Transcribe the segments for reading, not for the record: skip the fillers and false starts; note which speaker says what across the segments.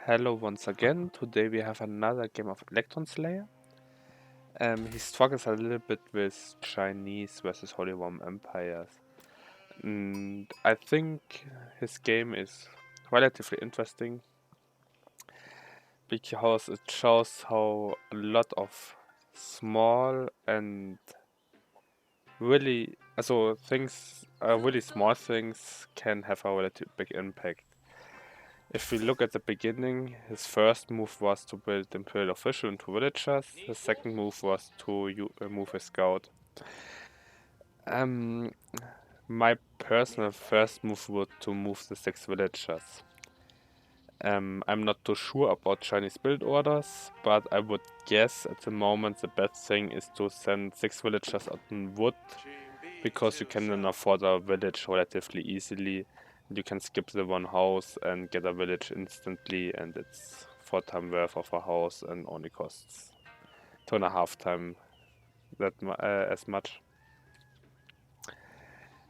Speaker 1: Hello once again. Today we have another game of Electron Slayer. He struggles a little bit with Chinese versus Holy Roman empires. And I think his game is relatively interesting because it shows how a lot of small and really small things can have a relatively big impact. If we look at the beginning, his first move was to build Imperial Official into villagers. His second move was to move his scout. Um, my personal first move would to move the 6 villagers. I'm not too sure about Chinese build orders, but I would guess at the moment the best thing is to send 6 villagers on wood, because you can then afford a village relatively easily. You can skip the one house and get a village instantly, and it's 4 times worth of a house and only costs 2.5 times as much.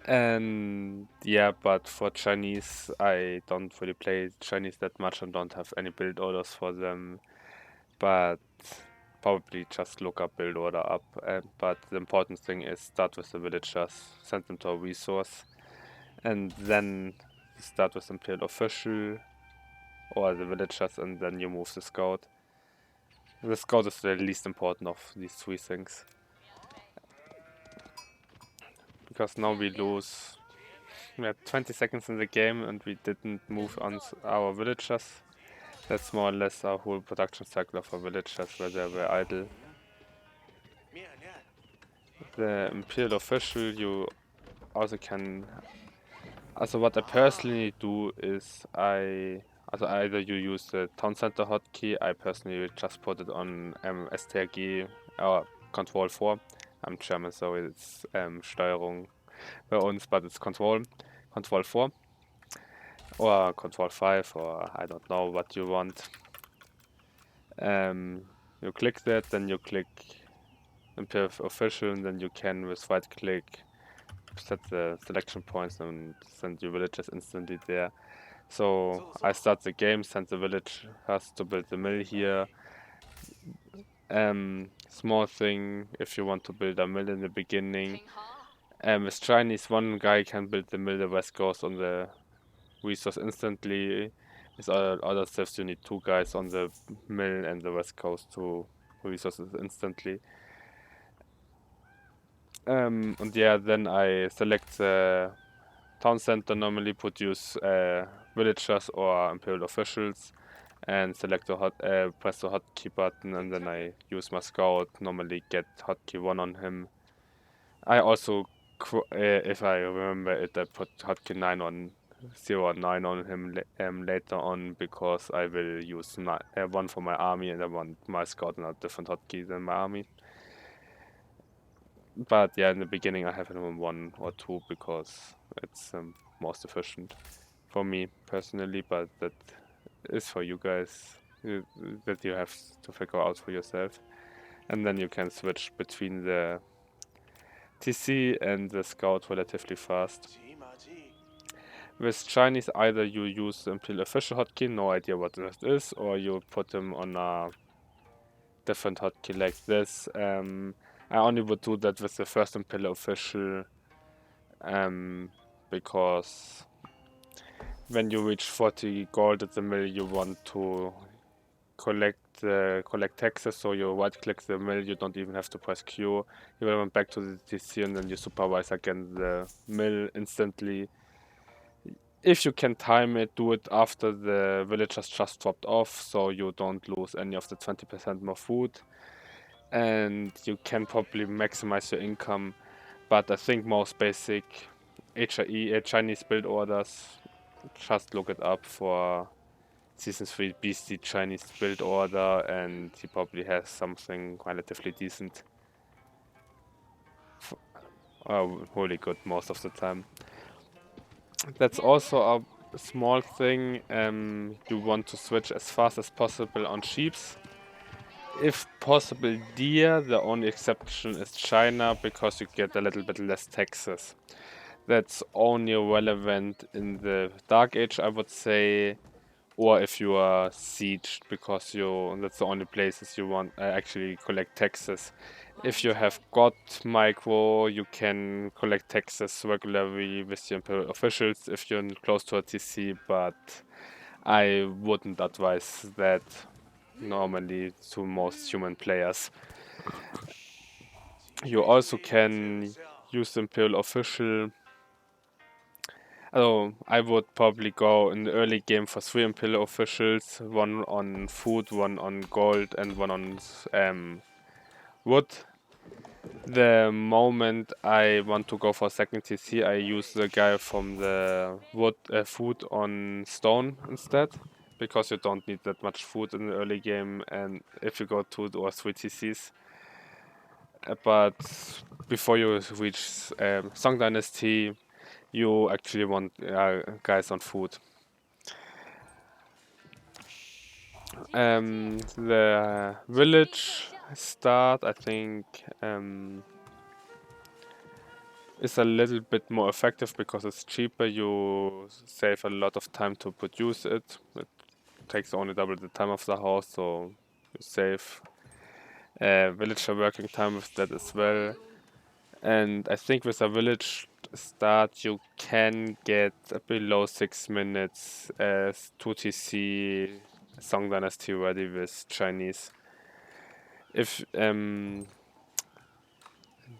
Speaker 1: And yeah, but for Chinese, I don't really play Chinese that much and don't have any build orders for them. But probably just look up build order up. But the important thing is start with the villagers, send them to a resource, and then you start with Imperial Official or the villagers, and then you move the scout. The scout is the least important of these 3 things. Because now we lose. We had 20 seconds in the game and we didn't move on our villagers. That's more or less our whole production cycle of our villagers, where they were idle. The Imperial Official, you also can. Also, what I personally do is either you use the town center hotkey. I personally just put it on STRG or Control 4. I'm German, so it's Steuerung bei uns, but it's Control 4 or Control 5, or I don't know what you want. You click that, then you click Imperial Official, and then you can with right click set the selection points and send your villagers instantly there. So I start the game, send the village has to build the mill here. Small thing if you want to build a mill in the beginning. With Chinese, one guy can build the mill, the rest goes on the resource instantly. With other stuff, you need 2 guys on the mill and the rest goes to resources instantly. And yeah, then I select the town center, normally produce villagers or imperial officials, and select the press the hotkey button, and then I use my scout, normally get hotkey 1 on him. I also, if I remember it, I put hotkey 9 on 0 or 9 on him later on, because I will use 1 for my army and I want my scout on a different hotkey than my army. But yeah, in the beginning I have him on 1 or 2 because it's most efficient for me personally, but that is for you guys that you have to figure out for yourself. And then you can switch between the TC and the scout relatively fast. With Chinese, either you use the Imperial Official hotkey, no idea what that is, or you put them on a different hotkey like this. I only would do that with the first Imperial Official, because when you reach 40 gold at the mill, you want to collect taxes, so you right click the mill, you don't even have to press Q. You will run back to the TC and then you supervise again the mill instantly. If you can time it, do it after the villagers just dropped off, so you don't lose any of the 20% more food. And you can probably maximize your income, but I think most basic HIE, Chinese build orders, just look it up for Season 3 Beastie Chinese build order, and he probably has something relatively decent. Really good most of the time. That's also a small thing. You want to switch as fast as possible on sheeps. If possible deer, the only exception is China, because you get a little bit less taxes. That's only relevant in the Dark Age, I would say. or if you are sieged, because that's the only places you want actually collect taxes. If you have got micro, you can collect taxes regularly with the imperial officials if you're close to a TC, but I wouldn't advise that normally to most human players. You also can use the imperial official. Oh, I would probably go in the early game for 3 imperial officials, one on food, one on gold, and one on wood. The moment I want to go for second TC, I use the guy from the wood food on stone instead, because you don't need that much food in the early game, and if you go 2 or 3 TCs. But before you reach Song Dynasty, you actually want guys on food. The village start, I think, is a little bit more effective because it's cheaper. You save a lot of time to produce it. It takes only double the time of the house, so you save villager working time with that as well. And I think with a village start, you can get below 6 minutes as 2TC Song Dynasty ready with Chinese. If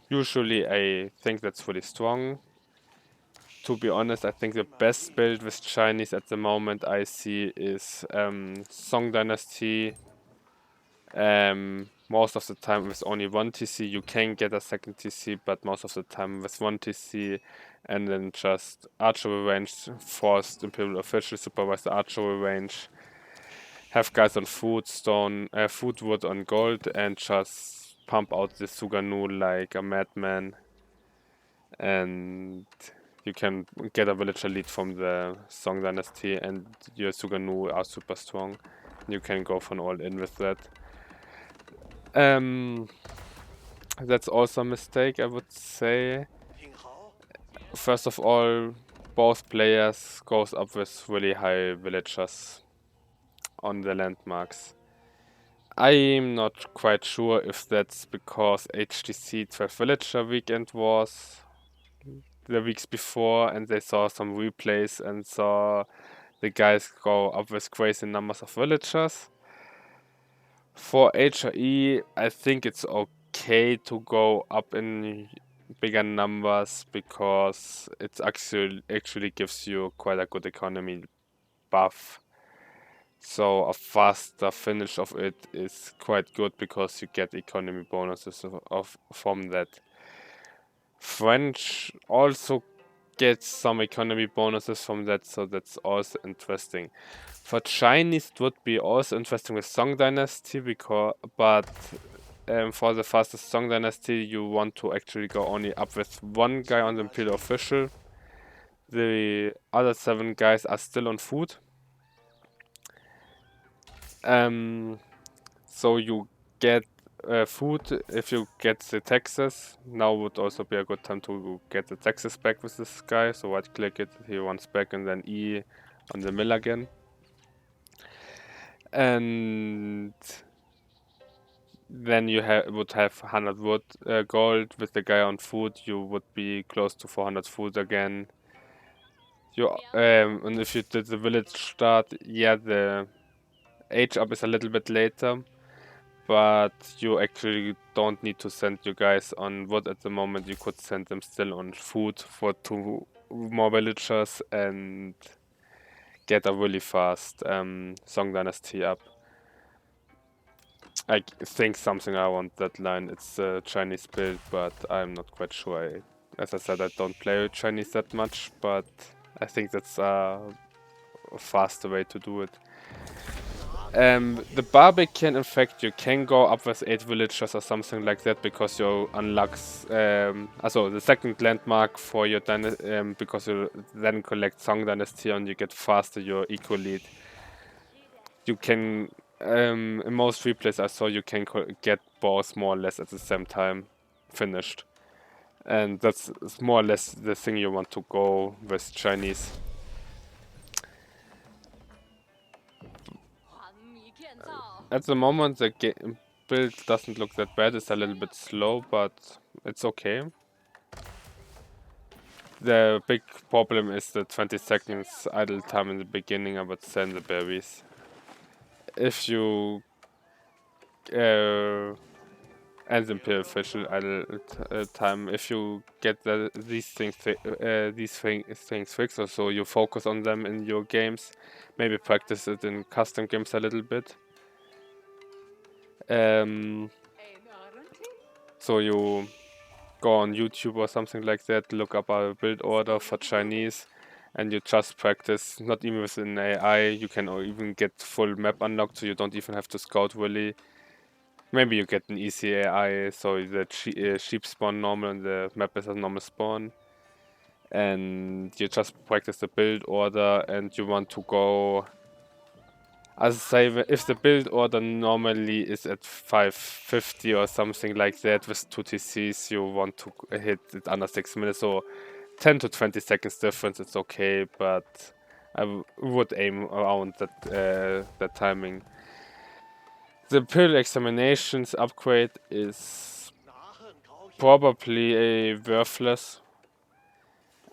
Speaker 1: usually I think that's really strong. To be honest, I think the best build with Chinese at the moment I see is Song Dynasty. Most of the time with only 1 TC, you can get a second TC, but most of the time with 1 TC, and then just archery range, forced imperial official, supervised archery range, have guys on food, stone, food, wood, on gold, and just pump out the Suganu like a madman. And you can get a villager lead from the Song Dynasty, and your Suganu are super strong. You can go for an all-in with that. That's also a mistake, I would say. First of all, both players goes up with really high villagers on the landmarks. I'm not quite sure if that's because HTC 12 Villager weekend was the weeks before and they saw some replays and saw the guys go up with crazy numbers of villagers. For HRE, I think it's okay to go up in bigger numbers because it actually gives you quite a good economy buff. So a faster finish of it is quite good because you get economy bonuses from that. French also gets some economy bonuses from that, so that's also interesting. For Chinese, it would be also interesting with Song Dynasty, but for the fastest Song Dynasty, you want to actually go only up with 1 guy on the Imperial Official. The other 7 guys are still on food. So you get food if you get the taxes. Now would also be a good time to get the taxes back with this guy. So right click it, he wants back, and then E on the mill again. And then you would have 100 wood gold. With the guy on food, you would be close to 400 food again. And if you did the village start, yeah, the age up is a little bit later, but you actually don't need to send your guys on wood at the moment. You could send them still on food for 2 more villagers and get a really fast Song Dynasty up. I think something around that line. It's a Chinese build, but I'm not quite sure. As I said, I don't play Chinese that much, but I think that's a faster way to do it. The Barbican, in fact, you can go up with 8 villagers or something like that because you unlocks also the second landmark for your because you then collect Song Dynasty and you get faster your eco lead. You can in most replays I saw you can get both more or less at the same time finished, and that's more or less the thing you want to go with Chinese. At the moment, the build doesn't look that bad. It's a little bit slow, but it's okay. The big problem is the 20 seconds idle time in the beginning, I would say, in the berries. If you and the imperial official idle time, if you get these things fixed, or so you focus on them in your games, maybe practice it in custom games a little bit. So you go on YouTube or something like that, look up a build order for Chinese, and you just practice, not even with an AI, you can even get full map unlocked, so you don't even have to scout really. Maybe you get an easy AI, so the sheep spawn normal and the map is a normal spawn. And you just practice the build order, and you want to go... As I say, if the build order normally is at 550 or something like that with 2 TCs, you want to hit it under 6 minutes, so 10 to 20 seconds difference, it's okay, but I would aim around that timing. The Imperial Examinations upgrade is probably worthless.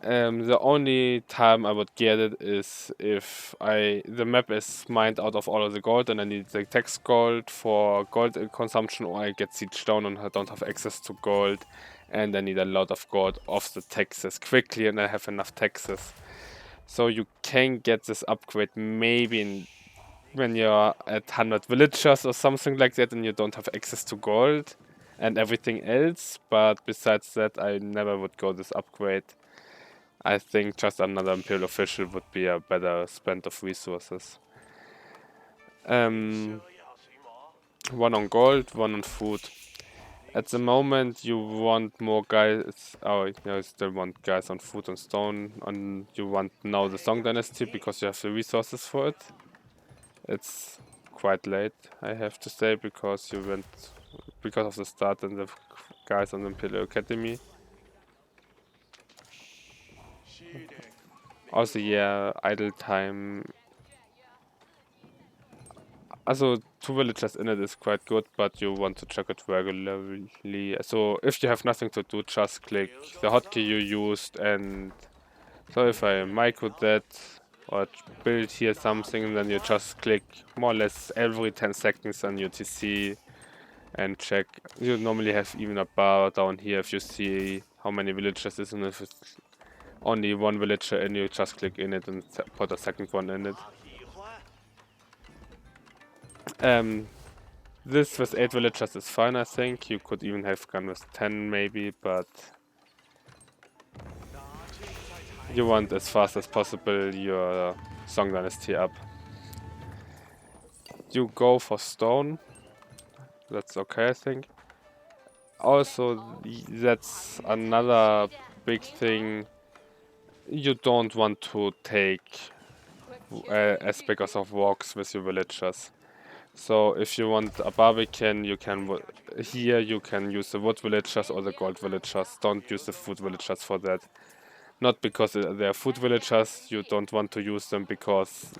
Speaker 1: The only time I would get it is if the map is mined out of all of the gold and I need the text gold for gold consumption, or I get sieged down and I don't have access to gold and I need a lot of gold off the taxes quickly and I have enough taxes. So you can get this upgrade maybe when you're at 100 villagers or something like that and you don't have access to gold and everything else, but besides that I never would go this upgrade. I think just another Imperial official would be a better spend of resources. One on gold, one on food. At the moment you want more guys, you still want guys on food and stone, and you want now the Song Dynasty because you have the resources for it. It's quite late, I have to say, because you went because of the start and the guys on the Imperial Academy. Also, yeah, idle time. Also, 2 villagers in it is quite good, but you want to check it regularly. So, if you have nothing to do, just click the hotkey you used, and so if I micro that or build here something, then you just click more or less every 10 seconds on your TC and check. You normally have even a bar down here if you see how many villagers is, and if it's only one villager in, you just click in it and put a second one in it. This with 8 villagers is fine, I think. You could even have gone with 10 maybe, but you want as fast as possible your Song Dynasty up. You go for stone. That's okay, I think. Also, that's another big thing. You don't want to take aspects of walks with your villagers. So if you want a barbican, you can here you can use the wood villagers or the gold villagers. Don't use the food villagers for that. Not because they are food villagers, you don't want to use them because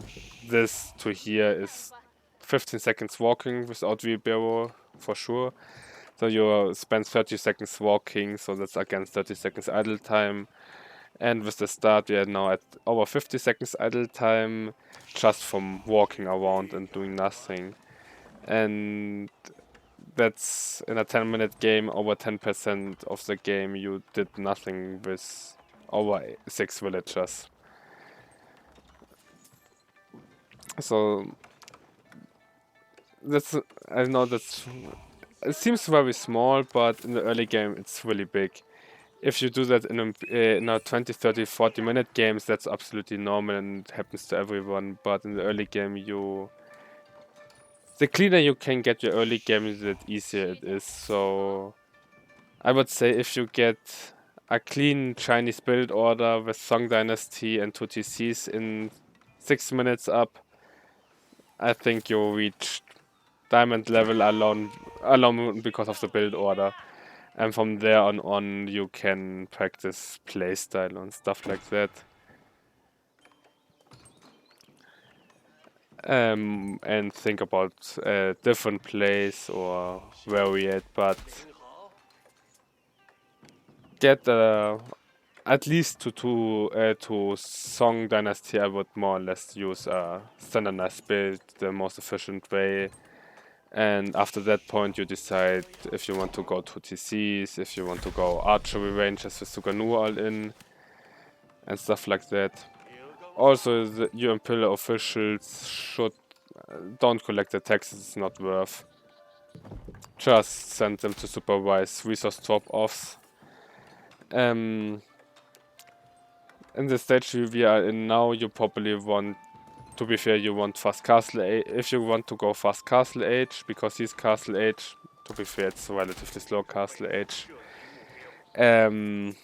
Speaker 1: this to here is 15 seconds walking without wheelbarrow for sure. So you spend 30 seconds walking, so that's again 30 seconds idle time. And with the start, we are now at over 50 seconds idle time just from walking around and doing nothing. And that's in a 10-minute game, over 10% of the game you did nothing with over 6 villagers. So that's, I know that's, it seems very small, but in the early game it's really big. If you do that in a 20, 30, 40-minute games, that's absolutely normal and happens to everyone. But in the early game, the cleaner you can get your early game, the easier it is. So I would say if you get a clean Chinese build order with Song Dynasty and 2 TCs in 6 minutes up, I think you reach diamond level alone because of the build order. And from there on you can practice playstyle and stuff like that. and think about different plays or vary it, but get at least to Song Dynasty, I would more or less use a standardized build, the most efficient way. And after that point, you decide if you want to go to TCs, if you want to go archery ranges with Suganu all in, and stuff like that. Also, your Imperial officials should don't collect the taxes, it's not worth. Just send them to supervise resource drop-offs. In the stage we are in now, you probably want, to be fair, you want fast castle age. If you want to go fast castle age, because he's castle age, to be fair, it's relatively slow castle age. If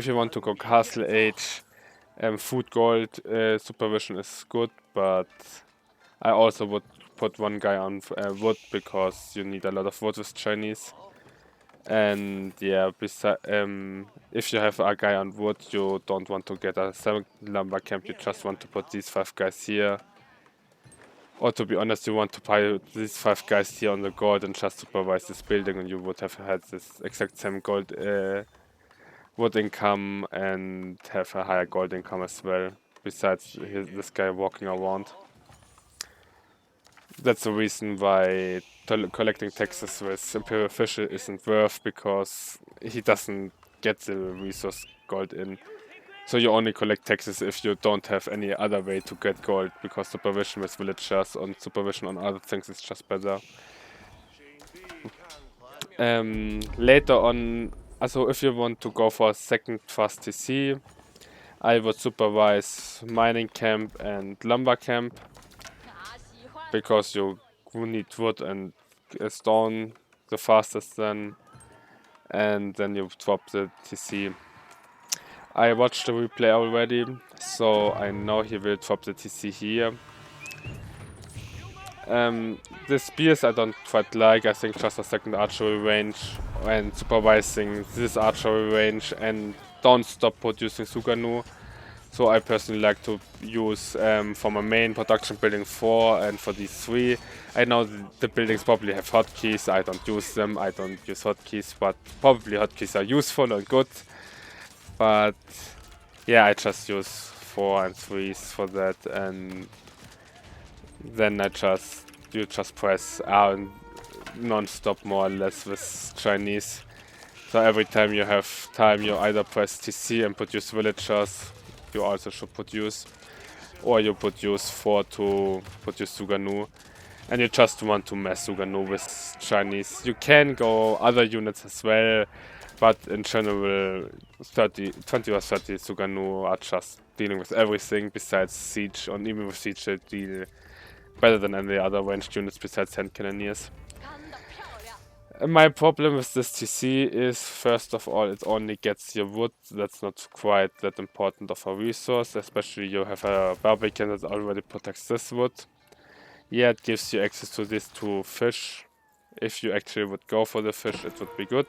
Speaker 1: you want to go castle age, food gold supervision is good, but I also would put one guy on wood because you need a lot of wood with Chinese. And yeah, if you have a guy on wood, you don't want to get a 7 lumber camp, you just want to put these 5 guys here. Or to be honest, you want to put these 5 guys here on the gold and just supervise this building, and you would have had this exact same gold wood income and have a higher gold income as well, besides this guy walking around. That's the reason why collecting taxes with Imperial Official isn't worth, because he doesn't get the resource gold in. So you only collect taxes if you don't have any other way to get gold, because supervision with villagers and supervision on other things is just better. Later on, also if you want to go for a second fast TC, I would supervise mining camp and lumber camp, because you need wood and stone the fastest then, and then you drop the TC. I watched the replay already, so I know he will drop the TC here. The spears I don't quite like. I think just a second archery range and supervising this archery range and don't stop producing Suganu. So I personally like to use for my main production building 4 and for these 3. I know the buildings probably have hotkeys, I don't use them, I don't use hotkeys, but probably hotkeys are useful and good. But yeah, I just use 4 and 3s for that, and then you just press R non-stop more or less with Chinese. So every time you have time, you either press TC and produce villagers, you also should produce, or you produce 4 to produce Suganu, and you just want to mess Suganu with Chinese. You can go other units as well, but in general 20 or 30 Suganu are just dealing with everything besides siege, and even with siege they deal better than any other ranged units besides hand cannoneers. My problem with this TC is, first of all, it only gets your wood. That's not quite that important of a resource, especially you have a barbican that already protects this wood. Yeah, it gives you access to these 2 fish. If you actually would go for the fish, it would be good.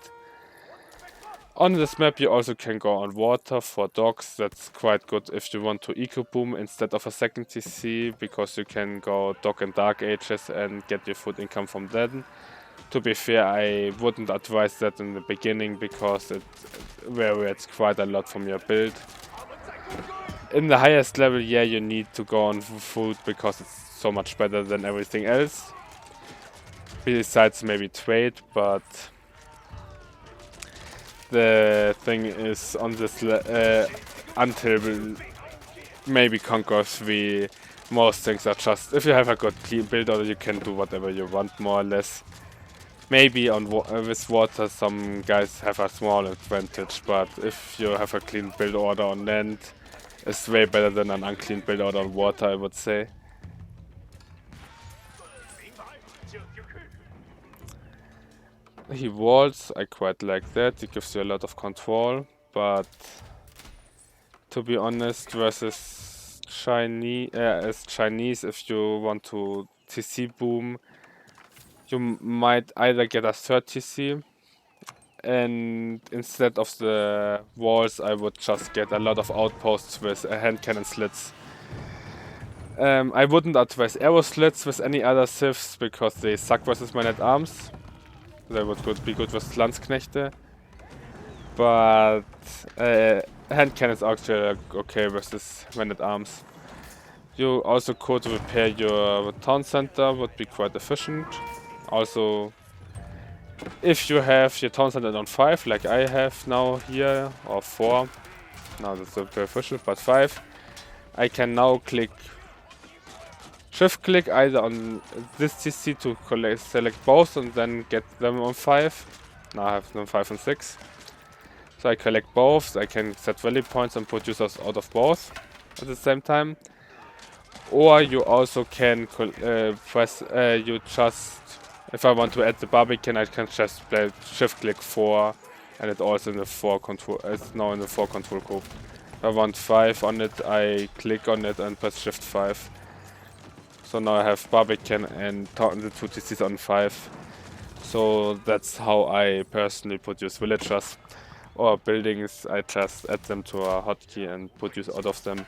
Speaker 1: On this map you also can go on water for docks. That's quite good if you want to eco boom instead of a second TC, because you can go dock in dark ages and get your food income from that. To be fair, I wouldn't advise that in the beginning, because it varies quite a lot from your build. In the highest level, yeah, you need to go on food because it's so much better than everything else, besides maybe trade, but the thing is, on this until maybe Conquer 3, most things are just, if you have a good clean build order, you can do whatever you want more or less. Maybe on with water some guys have a small advantage, but if you have a clean build order on land, it's way better than an unclean build order on water, I would say. He walls, I quite like that, it gives you a lot of control, but to be honest, versus Chinese, if you want to TC boom, you might either get a third TC, and instead of the walls I would just get a lot of outposts with hand cannon slits. I wouldn't advise arrow slits with any other civs because they suck versus men-at-arms. They would be good with Landsknechte. But hand cannons are actually okay versus men-at-arms. You also could repair your town center, would be quite efficient. Also, if you have your town center on 5, like I have now here, or 4, now that's not very efficient, but 5, I can now shift click either on this TC to select both and then get them on 5. Now I have them 5 and 6. So I collect both, I can set value points and put users out of both at the same time. Or you also can press, you just, if I want to add the barbican, I can just play shift click 4 and it's also in the 4 control, it's now in the 4 control group. If I want 5 on it, I click on it and press shift 5. So now I have barbican and the 2 TCs on 5. So that's how I personally produce villagers. Or buildings, I just add them to a hotkey and produce out of them.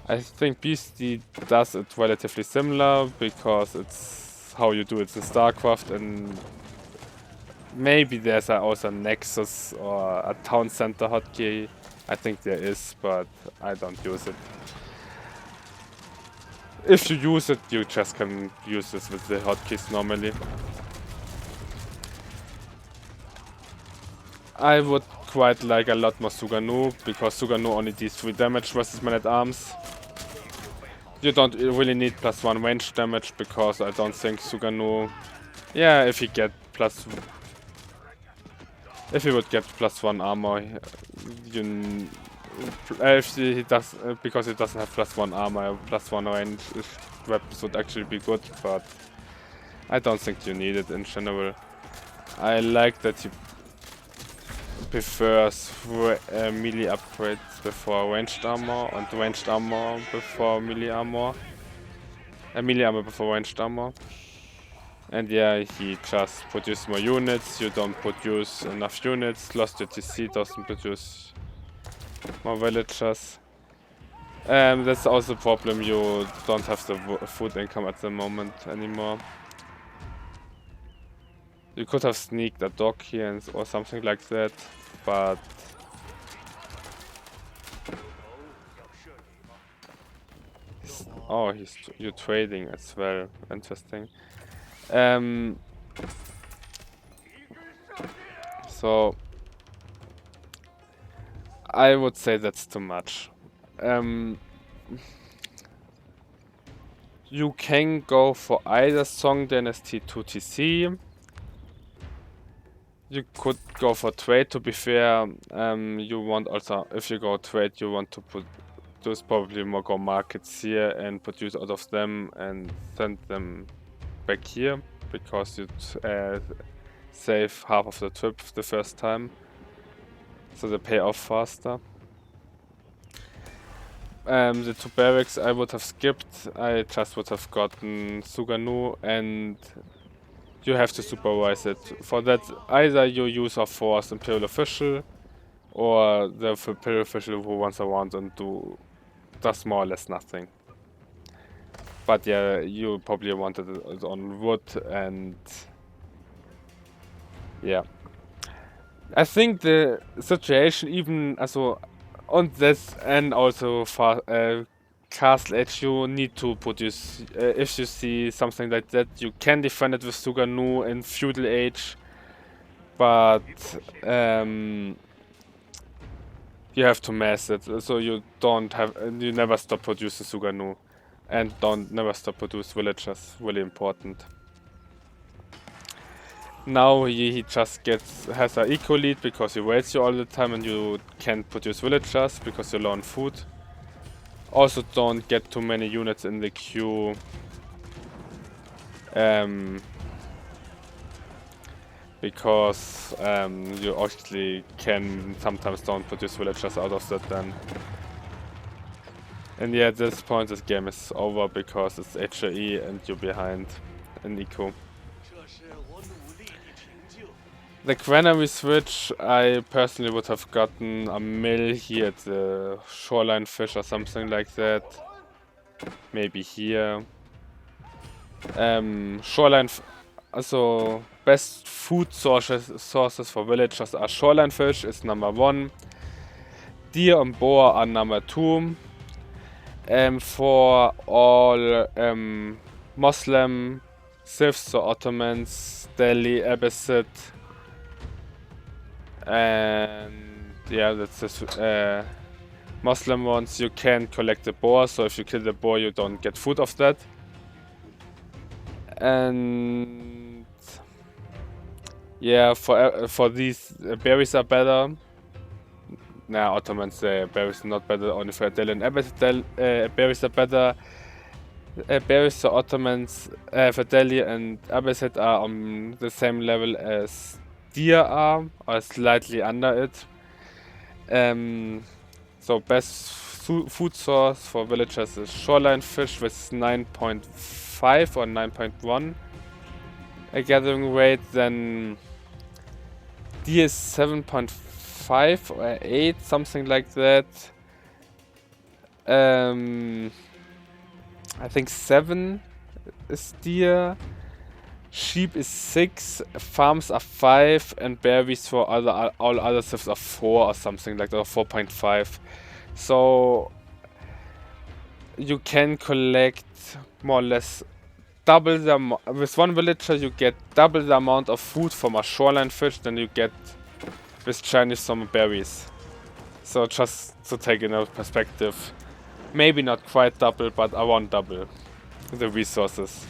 Speaker 1: I think Beastie does it relatively similar because it's how you do it in StarCraft, and maybe there's also a Nexus or a town center hotkey. I think there is, but I don't use it. If you use it, you just can use this with the hotkeys normally. I would quite like a lot more Suganu, because Suganu only deals 3 damage versus men-at-arms. You don't really need +1 range damage, because I don't think Suganu... Yeah, if he would get +1 armor, if he does, because he doesn't have +1 armor, +1 range, weapons would actually be good, but I don't think you need it in general. I like that he prefers melee upgrades before ranged armor and ranged armor before melee armor. Melee armor before ranged armor. And yeah, he just produces more units, you don't produce enough units, lost your TC doesn't produce more villagers. That's also a problem, you don't have the food income at the moment anymore. You could have sneaked a dog here or something like that, but oh, you're trading as well. Interesting. So I would say that's too much. You can go for either Song Dynasty 2TC. You could go for trade, to be fair. You want also, if you go trade, you want to produce probably more go markets here and produce out of them and send them back here, because you save half of the trip the first time. So they pay off faster. The 2 barracks I would have skipped. I just would have gotten Suganu, and you have to supervise it. For that, either you use a force Imperial Official, or the Imperial Official who runs around and does more or less nothing. But yeah, you probably wanted it on wood, and yeah. I think the situation even also on this, and also for Castle Edge, you need to produce, if you see something like that, you can defend it with Suganu in Feudal Age, but you have to mass it, so you never stop producing Suganu, and never stop produce villagers, really important. Now he just has an eco lead because he waits you all the time, and you can't produce villagers because you're low on food. Also don't get too many units in the queue. Because you actually can sometimes don't produce villagers out of that then. And yeah, at this point this game is over because it's HRE and you're behind in eco. The granary switch, I personally would have gotten a mill here at the shoreline fish or something like that. maybe here. Shoreline, also best food sources for villagers are shoreline fish is number 1. Deer and boar are number 2. For all Muslim, Sifs or Ottomans, Delhi, Abbasid, and yeah, that's just Muslim ones, you can collect the boar, so if you kill the boar you don't get food of that. And yeah, for these berries are better. Nah, Ottomans berries are not better, only for Delhi and Abbasid berries are better. Berries for Ottomans, for Delhi and Abbasid are on the same level as deer are, or slightly under it. So best food source for villagers is shoreline fish with 9.5 or 9.1 a gathering rate. Then deer is 7.5 or 8, something like that. I think 7 is deer. Sheep is 6, farms are 5, and berries for all other stuffs are 4 or something like that, or 4.5. So you can collect more or less double the with one villager you get double the amount of food from a shoreline fish than you get with Chinese summer berries. So just to take into perspective, maybe not quite double, but around double the resources.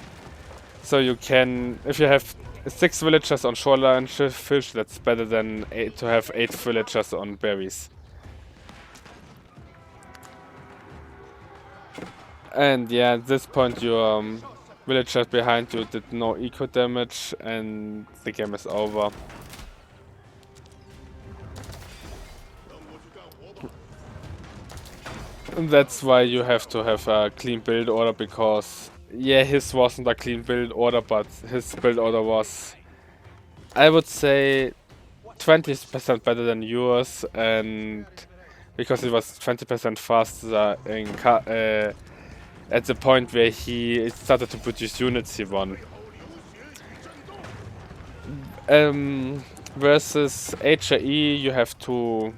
Speaker 1: So you can, if you have 6 villagers on shoreline fish, that's better than to have 8 villagers on berries. And yeah, at this point your villagers behind you did no eco damage and the game is over. And that's why you have to have a clean build order, because yeah, his wasn't a clean build order, but his build order was, I would say, 20% better than yours, and because it was 20% faster at the point where he started to produce units he won. Versus HRE you have to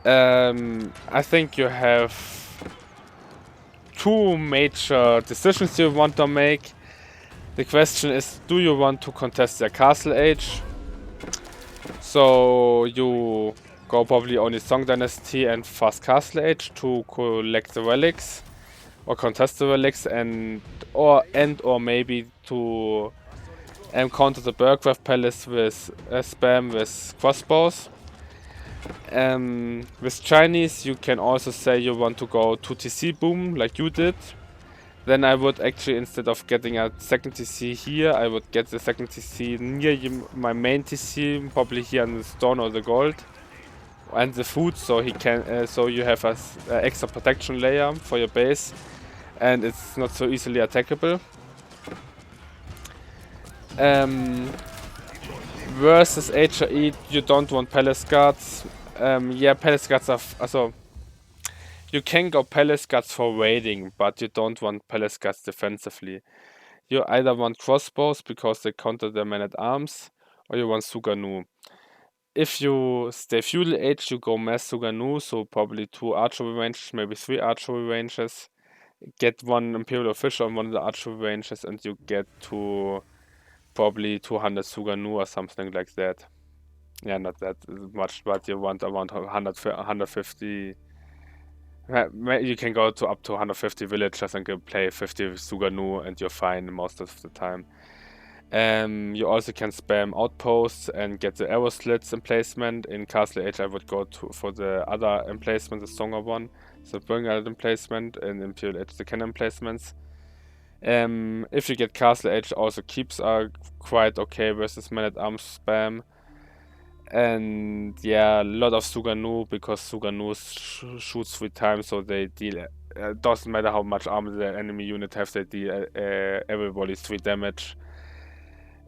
Speaker 1: I think you have 2 major decisions you want to make. The question is, do you want to contest their castle age? So you go probably only Song Dynasty and fast castle age to collect the relics or contest the relics, and or maybe to counter the Bergwerf Palace with spam with crossbows. With Chinese you can also say you want to go to TC boom like you did. Then I would actually, instead of getting a second TC here, I would get the second TC near my main TC, probably here on the stone or the gold, and the food, so he can, so you have a extra protection layer for your base, and it's not so easily attackable. Versus HRE, you don't want palace guards. Yeah, palace guards are also. You can go palace guards for raiding, but you don't want palace guards defensively. You either want crossbows because they counter the man-at-arms, or you want Suganu. If you stay feudal age, you go mass Suganu, so probably 2 archery ranges, maybe 3 archery ranges. Get 1 imperial official on one of the archery ranges, and you get to probably 200 Suganu or something like that. Yeah, not that much, but you want around 150. You can go to up to 150 villagers and play 50 Suganu and you're fine most of the time. You also can spam outposts and get the arrow slits emplacement. In Castle Age I would go for the other emplacement, the stronger one. So bring out emplacement, and Imperial Age the cannon emplacements. If you get Castle Age, also keeps are quite okay versus man-at-arms spam. And yeah, a lot of Suganu, because Suganu shoots 3 times, so they deal. Doesn't matter how much armor the enemy unit has, they deal everybody 3 damage.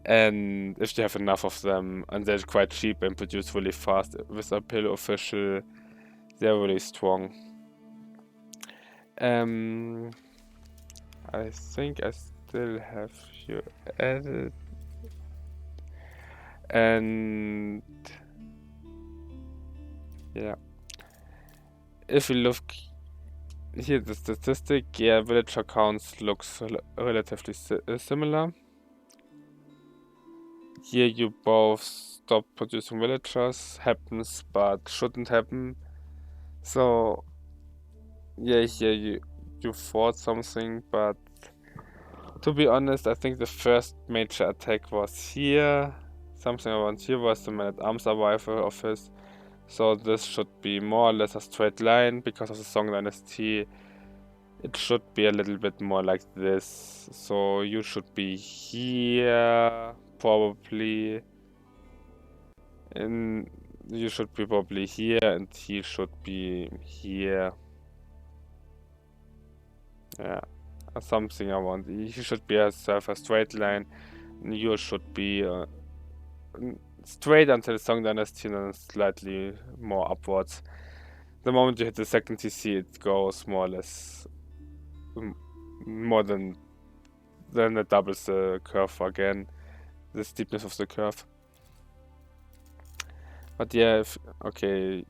Speaker 1: And if you have enough of them, and they're quite cheap and produce really fast with a Pillow Official, they're really strong. I think I still have you added, and yeah, if you look here, the statistic, yeah, villager counts looks relatively similar. Here you both stop producing villagers, happens but shouldn't happen. So yeah, here you fought something, but to be honest, I think the first major attack was here. Something around here was the man-at-arms arrival of his. So this should be more or less a straight line because of the Song Dynasty. It should be a little bit more like this. So you should be here, probably. And you should be probably here, and he should be here. Yeah, something I want. He should be a straight line. And you should be straight until Song Dynasty and slightly more upwards. The moment you hit the second TC, it goes more or less more than it doubles the curve again, the steepness of the curve. But yeah, okay,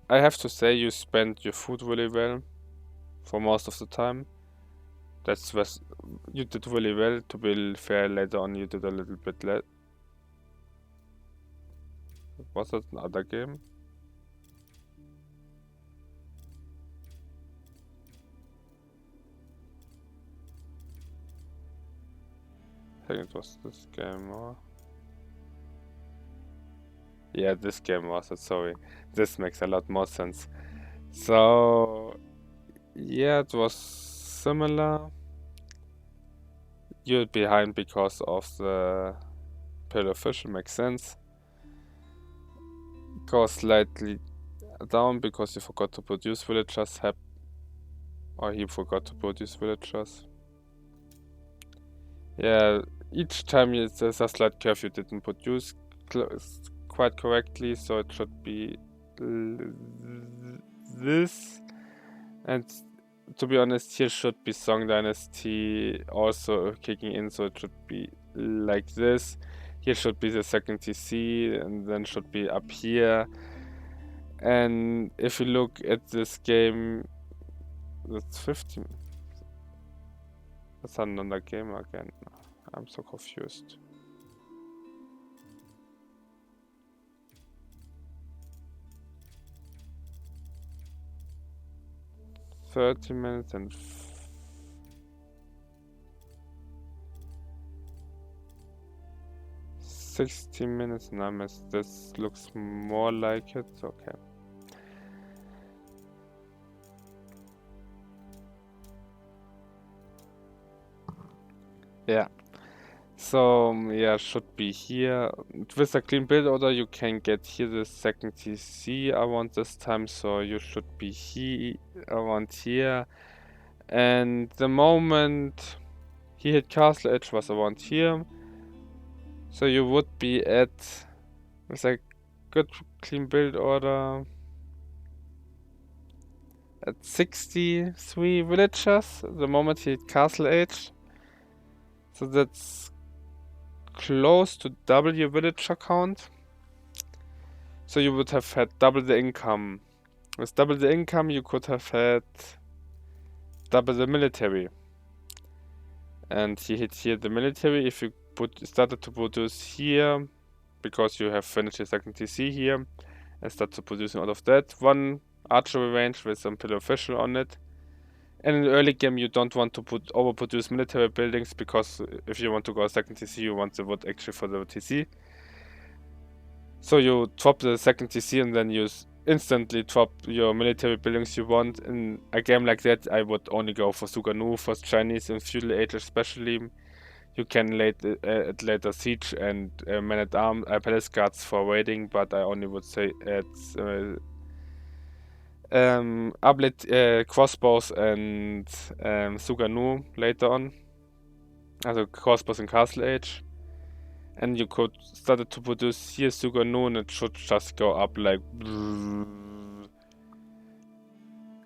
Speaker 1: I have to say you spent your food really well for most of the time. You did really well. To be fair, later on you did a little bit less. Was that another game? I think it was this game, or yeah, this game was it. Sorry, this makes a lot more sense. So yeah, it was similar. You're behind because of the pillar fish, makes sense. Go slightly down because you forgot to produce villagers. Or he forgot to produce villagers. Yeah, each time there's a slight curve you didn't produce quite correctly, so it should be this. And to be honest, here should be Song Dynasty also kicking in, so it should be like this. Here should be the second TC, and then should be up here. And if you look at this game, that's 15. That's another game again. I'm so confused. $30 and 60 minutes. No, this looks more like it. Okay. Yeah. So yeah, should be here. With a clean build order, you can get here the second TC around this time. So you should be here around here. And the moment he hit Castle Edge was around here. So you would be at, with a good clean build order, at 63 villagers the moment he hit Castle Age. So that's close to double your villager count. So you would have had double the income. With double the income, you could have had double the military. And he hit here the military. If you started to produce here, because you have finished your second TC here, and start to producing out of that, one archery range with some pillar official on it. And in the early game, you don't want to overproduce military buildings, because if you want to go a second TC, you want the wood actually for the TC. So you drop the second TC and then you instantly drop your military buildings you want. In a game like that, I would only go for Suganu, for Chinese and Feudal Age especially. You can later siege and man-at-arms, palace guards for raiding, but I only would say it's crossbows and Suganu later on. Also crossbows in Castle Age. And you could start to produce here Suganu and it should just go up like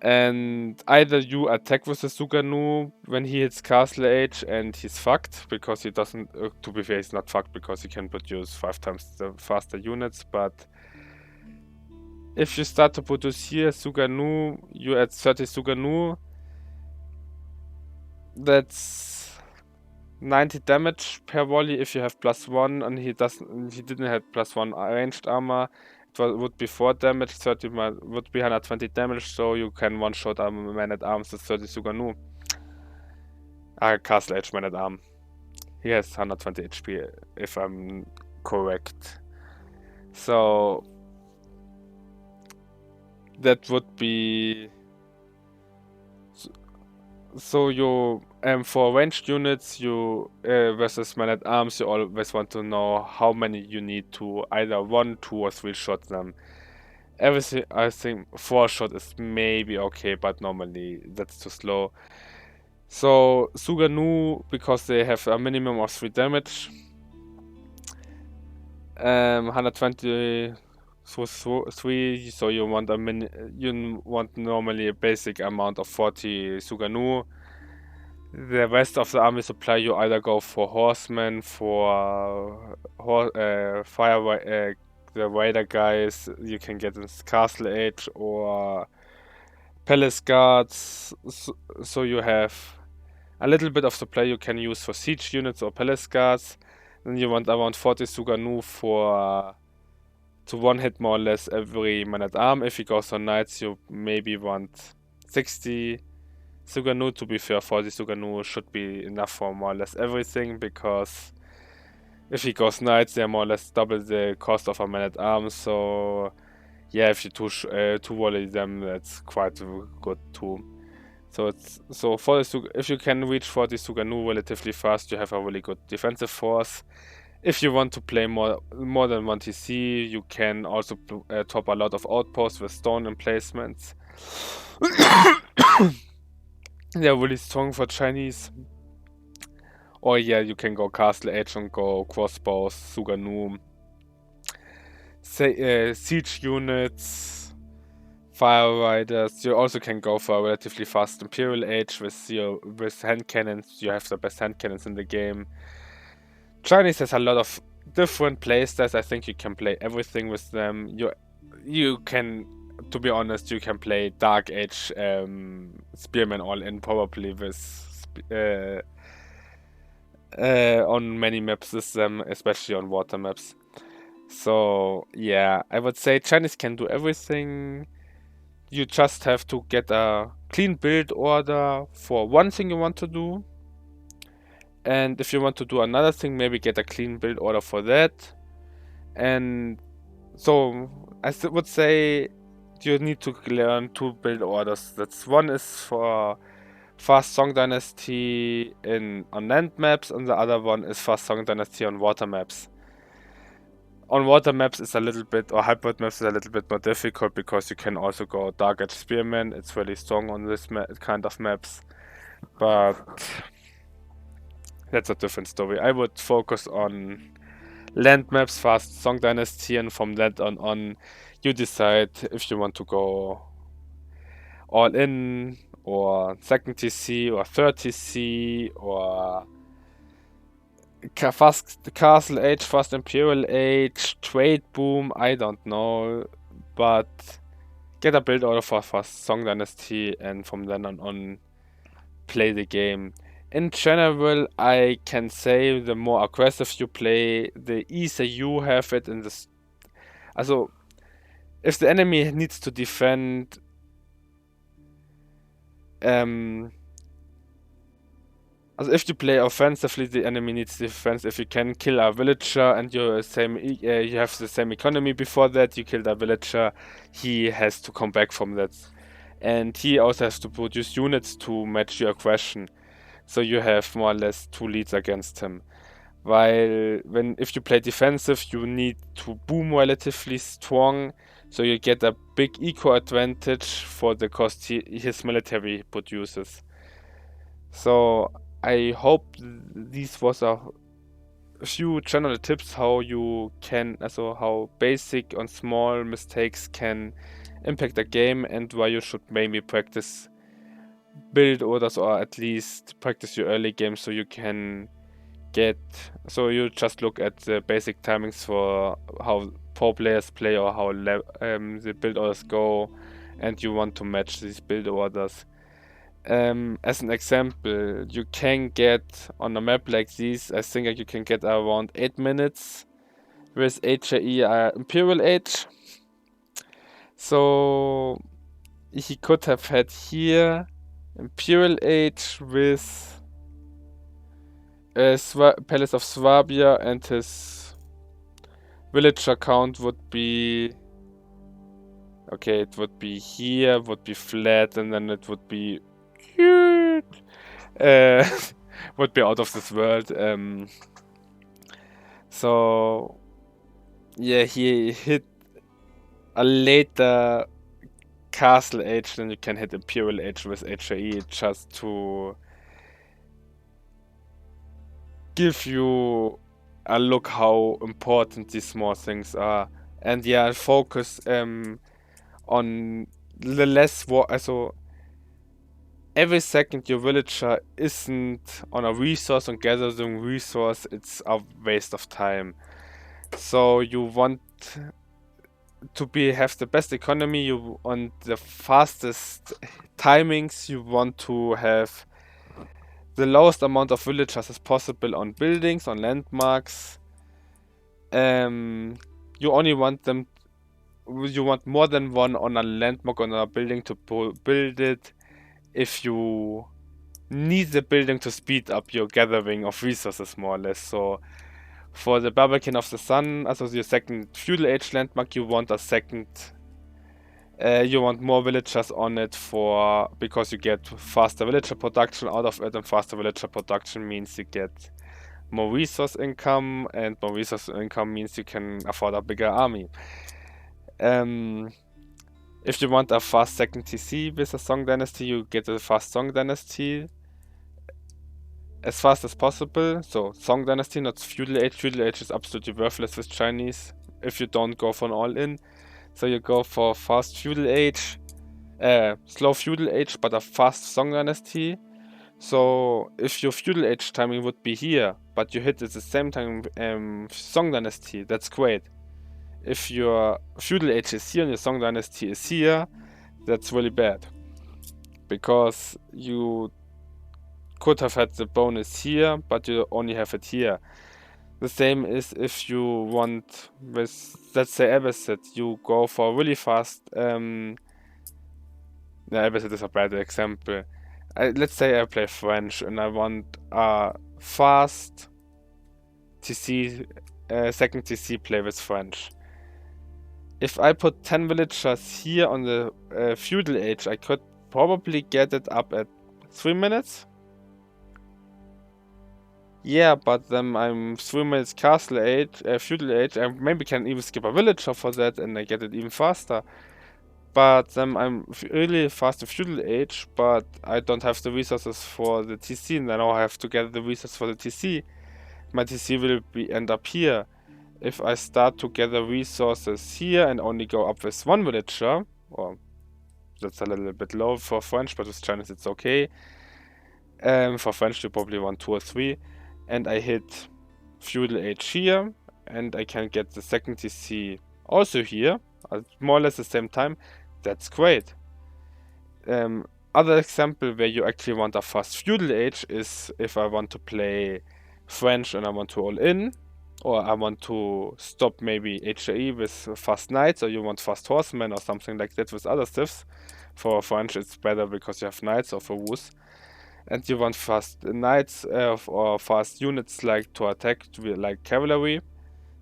Speaker 1: And either you attack with the Suganu when he hits Castle Age and he's fucked, because he doesn't, to be fair, he's not fucked because he can produce 5 times the faster units, but if you start to produce here Suganu, you add 30 Suganu, that's 90 damage per volley if you have +1, and he didn't have +1 ranged armor. Would be 4 damage, 30 would be 120 damage, so you can one-shot a man-at-arms with 30 Suganu. Castle Age man-at-arm. He has 120 HP, if I'm correct. So that would be... So you, for ranged units, you versus man-at-arms, you always want to know how many you need to either 1, 2, or 3 shot them. Everything, I think 4 shot is maybe okay, but normally that's too slow. So Suganu, because they have a minimum of 3 damage, 120 through 3, so you want you want normally a basic amount of 40 Suganu. The rest of the army supply you either go for horsemen, for the raider guys you can get in Castle Age, or palace guards. So you have a little bit of supply you can use for siege units or palace guards. Then you want around 40 Suganu for to one hit more or less every man-at-arm. If you go on knights, you maybe want 60 Suganu. To be fair, 40 Suganu should be enough for more or less everything, because if he goes knights, they're more or less double the cost of a man-at-arm. So yeah, if you two volley them, that's quite good too. So if you can reach 40 Suganu relatively fast, you have a really good defensive force. If you want to play more than 1 TC, you can also top a lot of outposts with stone emplacements. They're really strong for Chinese. Or yeah, you can go Castle Age and go crossbows, Suganu, siege units, fire riders. You also can go for a relatively fast Imperial Age with hand cannons. You have the best hand cannons in the game. Chinese has a lot of different playstyles. I think you can play everything with them. You can, to be honest, you can play Dark Age Spearman all in probably with on many maps with them, especially on water maps. So yeah, I would say Chinese can do everything. You just have to get a clean build order for one thing you want to do. And if you want to do another thing, maybe get a clean build order for that. And so I would say you need to learn 2 build orders. That's one is for Fast Song Dynasty on land maps, and the other one is Fast Song Dynasty on water maps. On water maps it's a little bit, or hybrid maps is a little bit more difficult, because you can also go Dark Age Spearman. It's really strong on this kind of maps, but that's a different story. I would focus on land maps, Fast Song Dynasty, and from that on you decide if you want to go all in, or second TC, or third TC, or fast Castle Age, fast Imperial Age, Trade Boom, I don't know, but get a build order for Fast Song Dynasty, and from then on play the game. In general, I can say the more aggressive you play, the easier you have it in this. Also, if the enemy needs to defend, also if you play offensively, the enemy needs defense. If you can kill a villager and you have the same economy before that, you killed a villager, he has to come back from that, and he also has to produce units to match your aggression. So you have more or less 2 leads against him. While if you play defensive, you need to boom relatively strong, so you get a big eco advantage for the cost his military produces. So I hope this was a few general tips how you can, also how basic and small mistakes can impact the game and why you should maybe practice build orders, or at least practice your early game so you can so you just look at the basic timings for how pro players play or how the build orders go, and you want to match these build orders. As an example, you can get on a map like this, I think you can get around 8 minutes with HAE Imperial Age. So he could have had here Imperial Age with Palace of Swabia, and his villager count would be... Okay, it would be here, would be flat, and then it would be... would be out of this world. So... Yeah, he hit a later Castle Age than you can hit Imperial Age with HAE, just to give you a look how important these small things are. And yeah, focus on the less war. So every second your villager isn't on a resource and gathering resource, it's a waste of time. So you want to have the best economy, you want the fastest timings, you want to have the lowest amount of villagers as possible on buildings, on landmarks. You only want them, you want more than one on a landmark, on a building to build it if you need the building to speed up your gathering of resources, more or less. So for the Barbican of the Sun, as your second feudal age landmark, you want a second, you want more villagers on it because you get faster villager production out of it, and faster villager production means you get more resource income, and more resource income means you can afford a bigger army. If you want a fast second TC with a Song Dynasty, you get a fast Song Dynasty as fast as possible. So Song Dynasty, not Feudal Age. Feudal Age is absolutely worthless with Chinese if you don't go for an all-in. So you go for fast Feudal Age, slow Feudal Age, but a fast Song Dynasty. So if your Feudal Age timing would be here, but you hit at the same time Song Dynasty, that's great. If your Feudal Age is here and your Song Dynasty is here, that's really bad. Because you could have had the bonus here, but you only have it here. The same is if you want with, let's say, Abbasid, you go for really fast... Abbasid is a bad example. Let's say I play French and I want a fast TC, second TC play with French. If I put 10 villagers here on the feudal age, I could probably get it up at 3 minutes. Yeah, but then I'm 3 minutes castle age, feudal age. I maybe can even skip a villager for that and I get it even faster. But then I'm really fast in feudal age, but I don't have the resources for the TC, and now I have to get the resources for the TC. My TC will end up here. If I start to gather resources here and only go up with one villager, or that's a little bit low for French, but with Chinese it's okay. For French you probably want 2 or 3, and I hit feudal age here, and I can get the second TC also here, at more or less the same time. That's great. Other example where you actually want a fast feudal age is if I want to play French and I want to all in, or I want to stop maybe HAE with fast knights, or you want fast horsemen or something like that with other stuffs. For French it's better because you have knights or for Wus. And you want fast knights or fast units like to attack, like cavalry.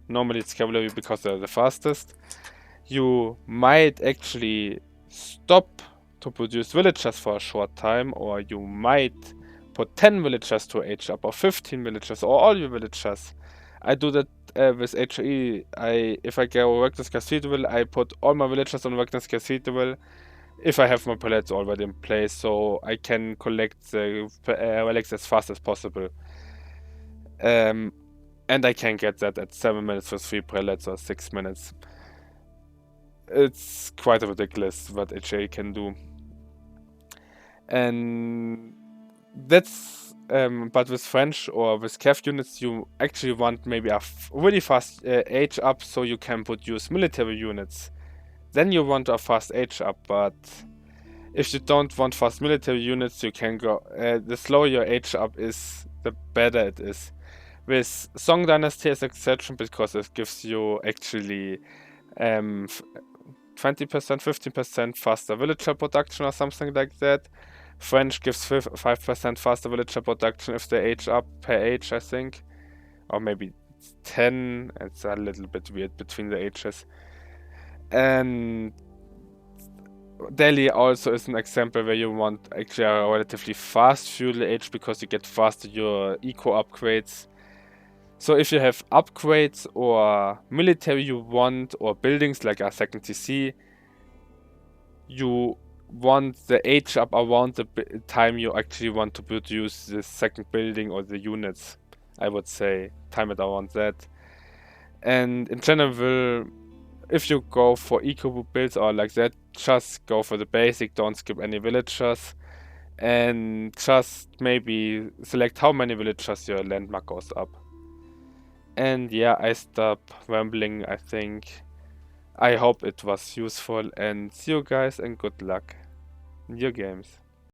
Speaker 1: Normally it's cavalry because they're the fastest. You might actually stop to produce villagers for a short time, or you might put 10 villagers to age up, or 15 villagers, or all your villagers. I do that with HE. If I go Wagner's Cathedral, I put all my villagers on Wagner's Cathedral if I have my palettes already in place, so I can collect the relics as fast as possible. And I can get that at 7 minutes for 3 prelates or 6 minutes. it's quite ridiculous what HA can do. And that's but with French or with Cav units, you actually want maybe a really fast age up so you can produce military units. Then you want a fast age up, but if you don't want fast military units, you can go. The slower your age up is, the better it is. With Song Dynasty is exception because it gives you actually 20%, 15% faster villager production or something like that. French gives 5% faster villager production if they age up per age, I think. Or maybe 10. It's a little bit weird between the ages. And Delhi also is an example where you want actually a relatively fast feudal age because you get faster your eco upgrades. So if you have upgrades or military you want or buildings like a second TC, you want the age up around the time you actually want to produce the second building or the units. I would say time it around that. And in general, if you go for eco builds or like that, just go for the basic, don't skip any villagers. And just maybe select how many villagers your landmark goes up. And yeah, I stop rambling, I think. I hope it was useful and see you guys and good luck in your games.